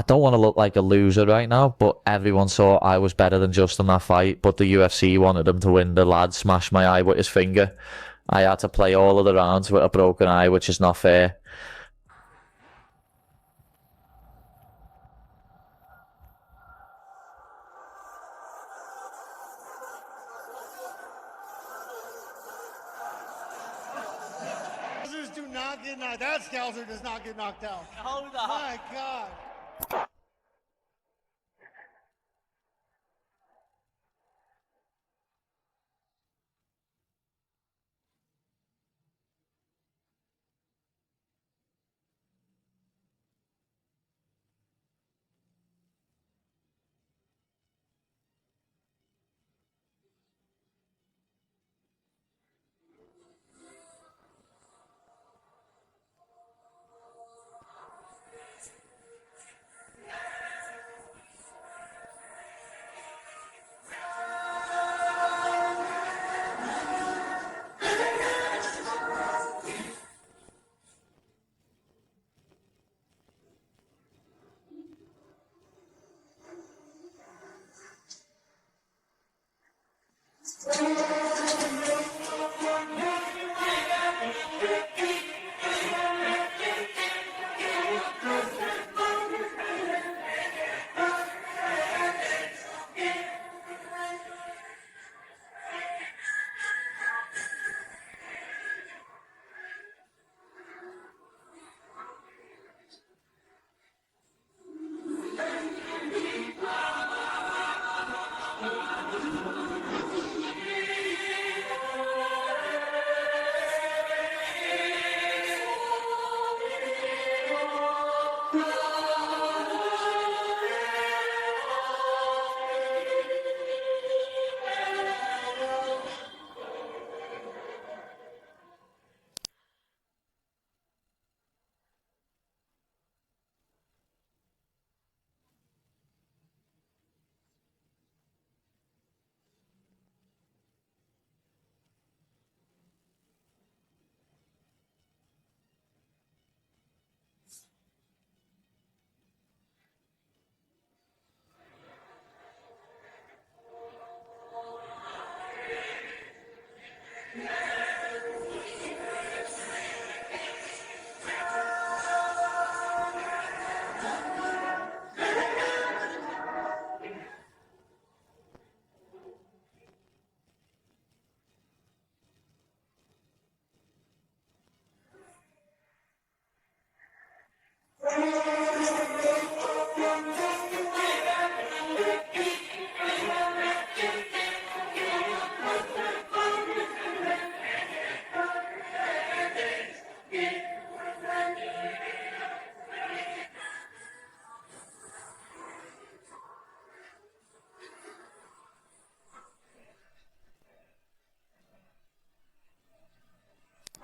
don't want to look like a loser right now, but everyone saw I was better than just in that fight. But the UFC wanted him to win. The lad smashed my eye with his finger. I had to play all of the rounds with a broken eye, which is not fair. Do not get knocked. That Scouser does not get knocked out. Hold on. My God.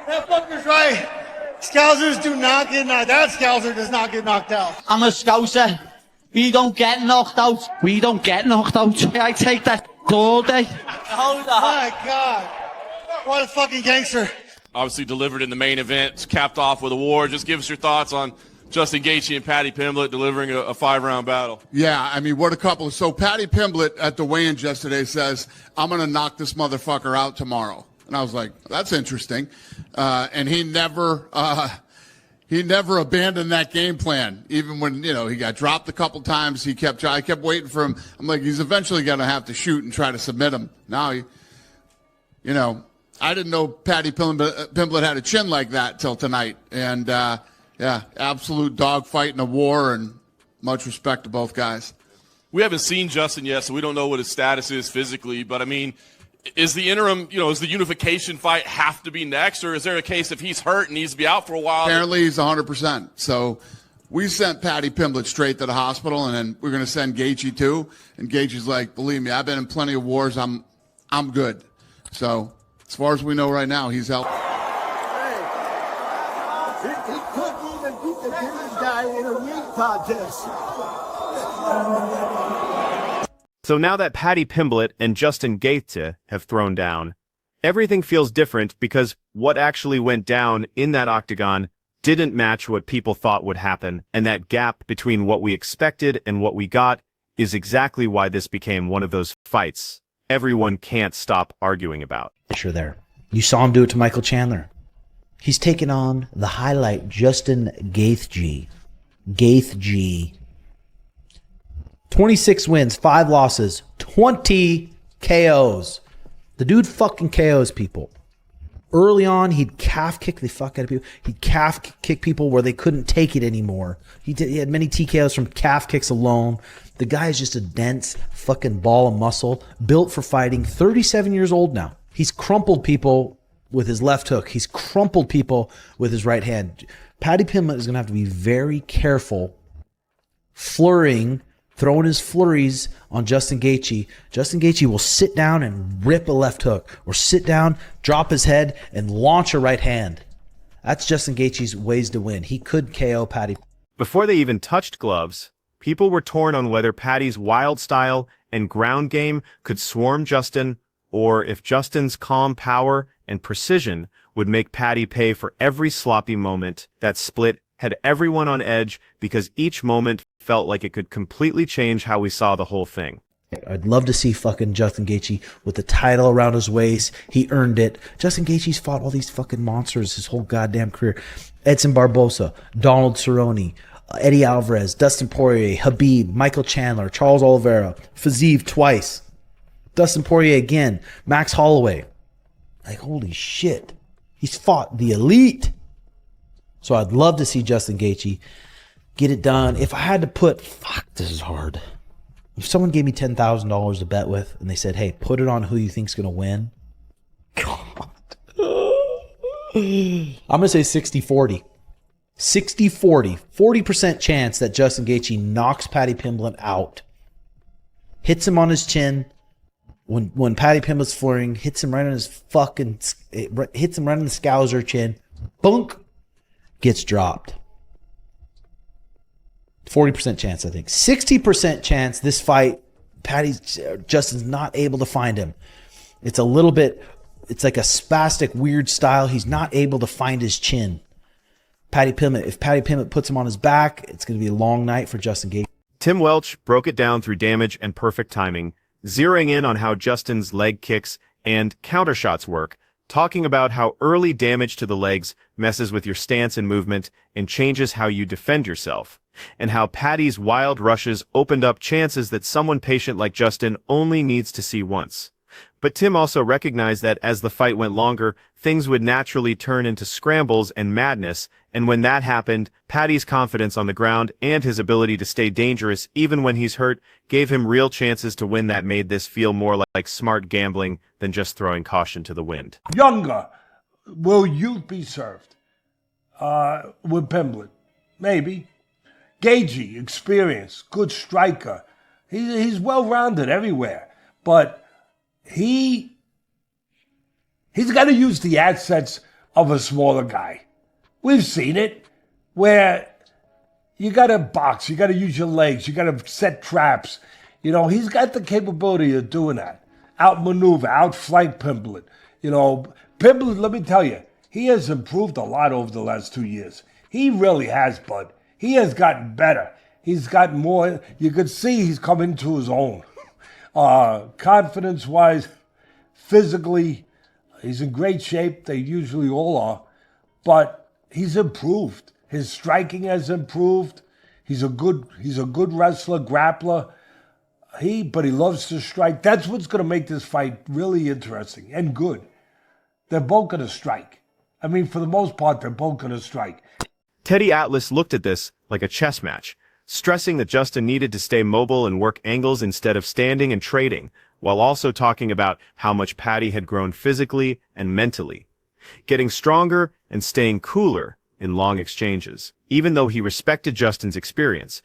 That fucker's right. Scousers do not get knocked. That Scouser does not get knocked out. I'm a Scouser. We don't get knocked out. We don't get knocked out. I take that all day. Hold on. My God. What a fucking gangster. Obviously delivered in the main event, capped off with a war. Just give us your thoughts on Justin Gaethje and Paddy Pimblett delivering a 5-round battle. Yeah, I mean, what a couple. So Paddy Pimblett at the weigh-ins yesterday says, I'm going to knock this motherfucker out tomorrow. And I was like, that's interesting. And he never abandoned that game plan. Even when, he got dropped a couple times, I kept waiting for him. I'm like, he's eventually going to have to shoot and try to submit him. Now, I didn't know Paddy Pimblett had a chin like that till tonight. And, yeah, absolute dogfight in a war, and much respect to both guys. We haven't seen Justin yet, so we don't know what his status is physically. But, I mean, is the interim, is the unification fight have to be next, or is there a case if he's hurt and needs to be out for a while? Apparently he's 100%. So we sent Paddy Pimblett straight to the hospital, and then we're going to send Gaethje too. And Gaethje's like, believe me, I've been in plenty of wars. I'm good. So as far as we know right now, he's out. He couldn't even beat the biggest guy in a weight contest. So now that Paddy Pimblett and Justin Gaethje have thrown down, everything feels different because what actually went down in that octagon didn't match what people thought would happen, and that gap between what we expected and what we got is exactly why this became one of those fights everyone can't stop arguing about. Sure there. You saw him do it to Michael Chandler. He's taken on the highlight, Justin Gaethje. Gaethje. 26 wins, 5 losses, 20 KOs. The dude fucking KOs people. Early on, he'd calf kick the fuck out of people. He'd calf kick people where they couldn't take it anymore. He had many TKOs from calf kicks alone. The guy is just a dense fucking ball of muscle, built for fighting. 37 years old now. He's crumpled people with his left hook. He's crumpled people with his right hand. Paddy Pimblett is going to have to be very careful flurrying, throwing his flurries on Justin Gaethje. Justin Gaethje will sit down and rip a left hook, or sit down, drop his head, and launch a right hand. That's Justin Gaethje's ways to win. He could KO Paddy. Before they even touched gloves, people were torn on whether Paddy's wild style and ground game could swarm Justin, or if Justin's calm power and precision would make Paddy pay for every sloppy moment. That split had everyone on edge because each moment felt like it could completely change how we saw the whole thing. I'd love to see fucking Justin Gaethje with the title around his waist. He earned it. Justin Gaethje's fought all these fucking monsters his whole goddamn career. Edson Barbosa, Donald Cerrone, Eddie Alvarez, Dustin Poirier, Habib, Michael Chandler, Charles Oliveira, Fiziev twice, Dustin Poirier again, Max Holloway. Like, holy shit. He's fought the elite. So I'd love to see Justin Gaethje get it done. If I had to put, fuck, this is hard. If someone gave me $10,000 to bet with, and they said, hey, put it on who you think's going to win. God. I'm going to say 60-40. 60-40. 40% chance that Justin Gaethje knocks Paddy Pimblett out. Hits him on his chin. When Paddy Pimblett's flurrying, hits him right on his fucking, hits him right on the scouser chin. Bunk. Gets dropped. 40% chance, I think. 60% chance this fight, Justin's not able to find him. It's a little bit, it's like a spastic, weird style. He's not able to find his chin. Paddy Pimblett, if Paddy Pimblett puts him on his back, it's going to be a long night for Justin Gaethje. Tim Welch broke it down through damage and perfect timing, zeroing in on how Justin's leg kicks and countershots work, talking about how early damage to the legs messes with your stance and movement and changes how you defend yourself, and how Paddy's wild rushes opened up chances that someone patient like Justin only needs to see once. But Tim also recognized that as the fight went longer, things would naturally turn into scrambles and madness, and when that happened, Paddy's confidence on the ground and his ability to stay dangerous even when he's hurt gave him real chances to win that made this feel more like smart gambling than just throwing caution to the wind. Younger, will youth be served with Pimblett? Maybe. Gaethje, experience, good striker. He's well-rounded everywhere, but he's got to use the assets of a smaller guy. We've seen it, where you got to box, you got to use your legs, you got to set traps. You know, he's got the capability of doing that. Outmaneuver, outflank Pimblett. You know, Pimblett, let me tell you, he has improved a lot over the last 2 years. He really has, bud. He has gotten better. He's got more. You could see he's come into his own. Confidence-wise, physically, he's in great shape. They usually all are. But he's improved. His striking has improved. He's a good wrestler, grappler. But he loves to strike. That's what's going to make this fight really interesting and good. They're both going to strike. I mean, for the most part, they're both going to strike. Teddy Atlas looked at this like a chess match, stressing that Justin needed to stay mobile and work angles instead of standing and trading, while also talking about how much Paddy had grown physically and mentally, getting stronger and staying cooler in long exchanges. Even though he respected Justin's experience,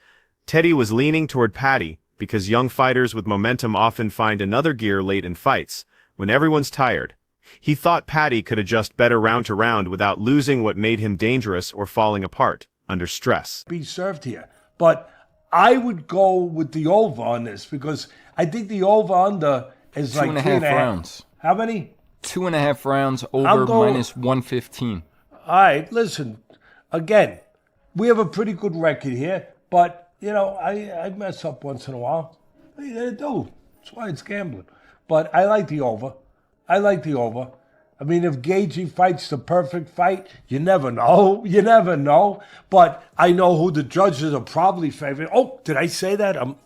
Teddy was leaning toward Paddy because young fighters with momentum often find another gear late in fights, when everyone's tired. He thought Paddy could adjust better round to round without losing what made him dangerous or falling apart under stress. Be served here. But I would go with the over on this because I think the over-under is like 2.5 rounds. How many? 2.5 rounds over minus 115. All right, listen. again, we have a pretty good record here, but, you know, I mess up once in a while. I do. That's why it's gambling. But I like the over. I mean, if Gaethje fights the perfect fight, you never know. You never know. But I know who the judges are probably favoring. Oh, did I say that? I'm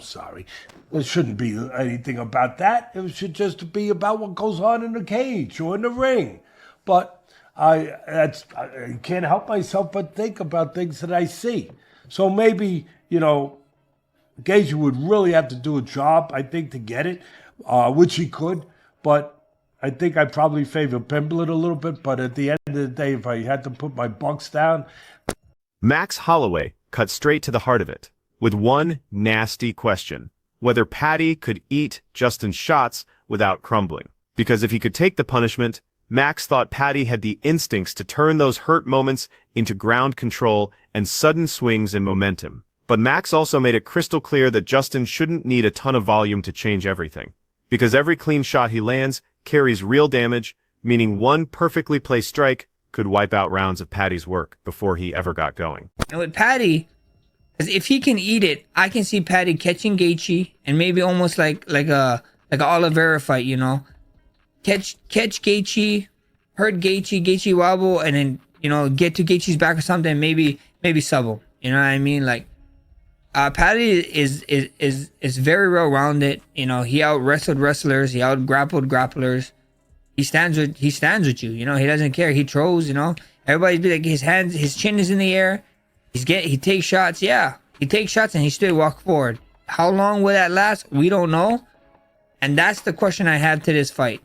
sorry. It shouldn't be anything about that. It should just be about what goes on in the cage or in the ring. But I can't help myself but think about things that I see. So maybe, you know, Gaethje would really have to do a job, I think, to get it, which he could. But I think I probably favor Pimblett a little bit. But at the end of the day, if I had to put my bucks down. Max Holloway cut straight to the heart of it with one nasty question: whether Paddy could eat Justin's shots without crumbling. Because if he could take the punishment, Max thought Paddy had the instincts to turn those hurt moments into ground control and sudden swings in momentum. But Max also made it crystal clear that Justin shouldn't need a ton of volume to change everything. Because every clean shot he lands carries real damage, meaning one perfectly placed strike could wipe out rounds of Paddy's work before he ever got going. And with Paddy, if he can eat it, I can see Paddy catching Gaethje and maybe almost like a Oliveira fight, you know. Catch Gaethje, hurt Gaethje wobble, and then, you know, get to Gaethje's back or something, maybe sub him. You know what I mean? Like, Paddy is very well rounded. You know, he out wrestled wrestlers, he out grappled grapplers. He stands with you. You know, he doesn't care. He throws. You know, everybody be like, his chin is in the air. He takes shots. Yeah, he takes shots and he still walk forward. How long will that last? We don't know. And that's the question I have to this fight.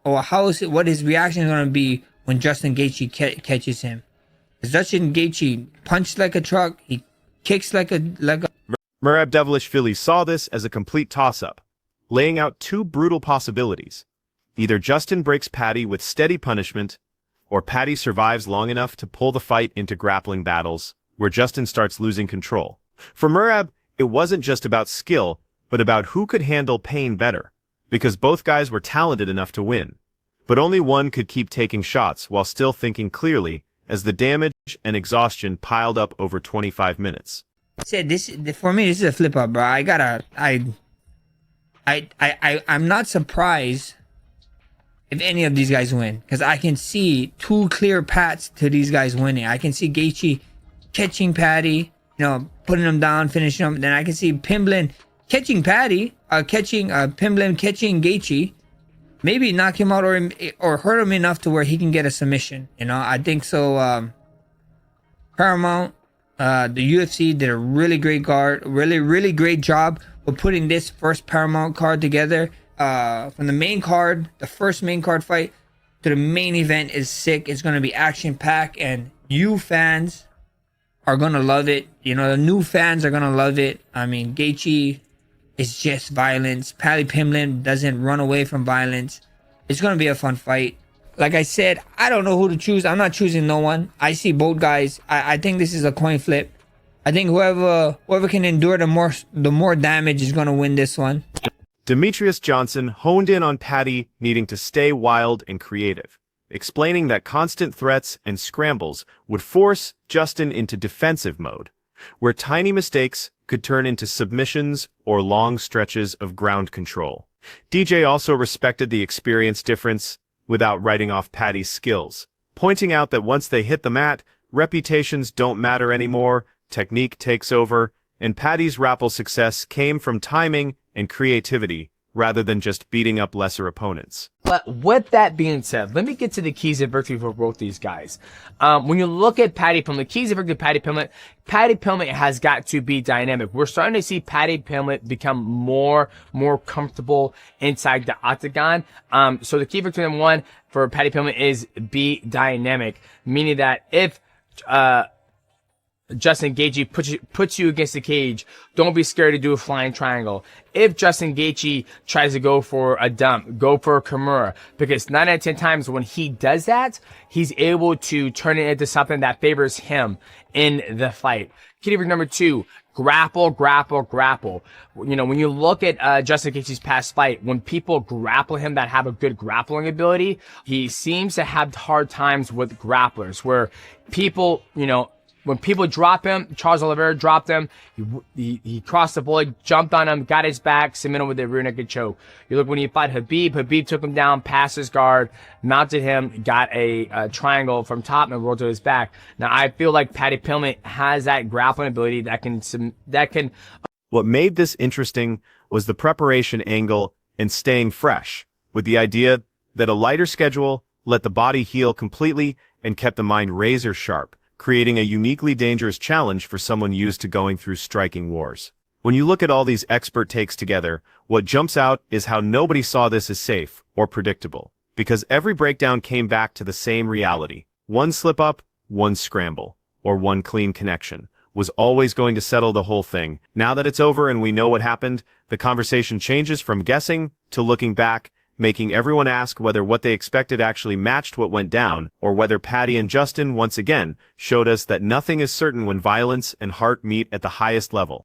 Or what his reaction is going to be when Justin Gaethje catches him. Because Justin Gaethje punched like a truck. He kicks like a. Merab Devilishvili saw this as a complete toss-up, laying out two brutal possibilities. Either Justin breaks Paddy with steady punishment, or Paddy survives long enough to pull the fight into grappling battles, where Justin starts losing control. For Merab, it wasn't just about skill, but about who could handle pain better, because both guys were talented enough to win. But only one could keep taking shots while still thinking clearly, as the damage and exhaustion piled up over 25 minutes. Said this for me. This is a flip up, bro. I'm not surprised if any of these guys win, because I can see two clear paths to these guys winning. I can see Gaethje catching Paddy, you know, putting him down, finishing him. Then I can see Pimblett catching Paddy, Pimblett catching Gaethje, maybe knock him out or hurt him enough to where he can get a submission. You know, I think so. Paramount, the UFC did a really great really great job of putting this first Paramount card together. From the main card, the first main card fight, to the main event is sick. It's gonna be action packed, and you fans are gonna love it. You know, the new fans are gonna love it. I mean, Gaethje is just violence. Paddy Pimblett doesn't run away from violence. It's gonna be a fun fight. Like I said, I don't know who to choose. I'm not choosing no one. I see both guys. I think this is a coin flip. I think whoever can endure the more damage is gonna win this one. Demetrius Johnson honed in on Paddy needing to stay wild and creative, explaining that constant threats and scrambles would force Justin into defensive mode, where tiny mistakes could turn into submissions or long stretches of ground control. DJ also respected the experience difference without writing off Paddy's skills, pointing out that once they hit the mat, reputations don't matter anymore, technique takes over, and Paddy's rappel success came from timing and creativity rather than just beating up lesser opponents. But with that being said, let me get to the keys of victory for both these guys. When you look at Paddy Pimblett, keys of victory Paddy Pimblett has got to be dynamic. We're starting to see Paddy Pimblett become more comfortable inside the octagon. So the key victory number one for Paddy Pimblett is be dynamic, meaning that if Justin Gaethje puts you against the cage, don't be scared to do a flying triangle. If Justin Gaethje tries to go for a dump, go for a Kimura, because 9 out of 10 times when he does that, he's able to turn it into something that favors him in the fight. Key number two, grapple, grapple, grapple. You know, when you look at Justin Gaethje's past fight, when people grapple him that have a good grappling ability, he seems to have hard times with grapplers where people, you know, when people drop him, Charles Oliveira dropped him, he crossed the void, jumped on him, got his back, submitted him with a rear naked choke. You look when he fought Habib took him down, passed his guard, mounted him, got a triangle from top and rolled to his back. Now I feel like Paddy Pimblett has that grappling ability that can. What made this interesting was the preparation angle and staying fresh, with the idea that a lighter schedule let the body heal completely and kept the mind razor sharp, creating a uniquely dangerous challenge for someone used to going through striking wars. When you look at all these expert takes together, what jumps out is how nobody saw this as safe or predictable, because every breakdown came back to the same reality. One slip up, one scramble, or one clean connection was always going to settle the whole thing. Now that it's over and we know what happened, the conversation changes from guessing to looking back, making everyone ask whether what they expected actually matched what went down, or whether Paddy and Justin once again showed us that nothing is certain when violence and heart meet at the highest level.